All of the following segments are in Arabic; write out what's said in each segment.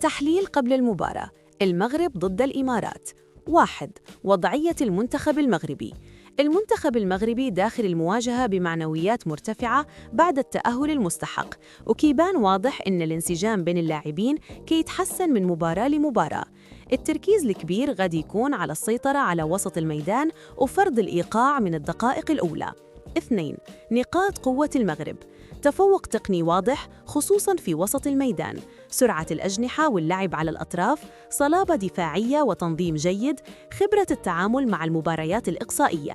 تحليل قبل المباراة. المغرب ضد الإمارات. 1. وضعية المنتخب المغربي. المنتخب المغربي داخل المواجهة بمعنويات مرتفعة بعد التأهل المستحق، وكيبان واضح إن الانسجام بين اللاعبين كيتحسن من مباراة لمباراة. التركيز الكبير غادي يكون على السيطرة على وسط الميدان وفرض الإيقاع من الدقائق الأولى. 2. نقاط قوة المغرب. تفوق تقني واضح خصوصاً في وسط الميدان، سرعة الأجنحة واللعب على الأطراف، صلابة دفاعية وتنظيم جيد، خبرة التعامل مع المباريات الإقصائية.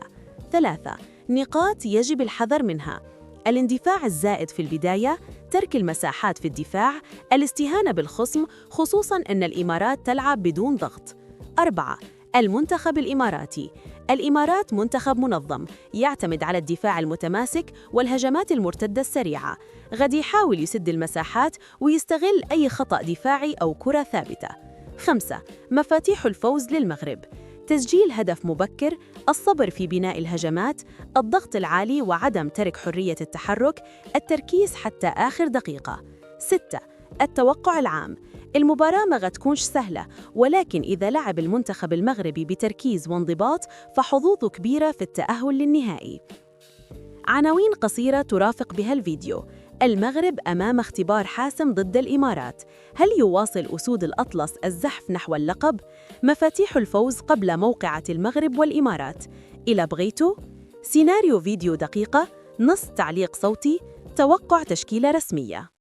3. نقاط يجب الحذر منها. الاندفاع الزائد في البداية، ترك المساحات في الدفاع، الاستهانة بالخصم خصوصاً أن الإمارات تلعب بدون ضغط. 4. المنتخب الإماراتي. الإمارات منتخب منظم، يعتمد على الدفاع المتماسك والهجمات المرتدة السريعة، غادي يحاول يسد المساحات ويستغل أي خطأ دفاعي أو كرة ثابتة. 5. مفاتيح الفوز للمغرب. تسجيل هدف مبكر، الصبر في بناء الهجمات، الضغط العالي وعدم ترك حرية التحرك، التركيز حتى آخر دقيقة. 6. التوقع العام. المباراة ما غتكونش سهلة، ولكن إذا لعب المنتخب المغربي بتركيز وانضباط فحظوظه كبيرة في التأهل للنهائي. عناوين قصيرة ترافق بها الفيديو. المغرب أمام اختبار حاسم ضد الإمارات. هل يواصل أسود الأطلس الزحف نحو اللقب؟ مفاتيح الفوز قبل موقعة المغرب والإمارات. إلى بغيتوا؟ سيناريو فيديو دقيقة، نص تعليق صوتي، توقع تشكيلة رسمية.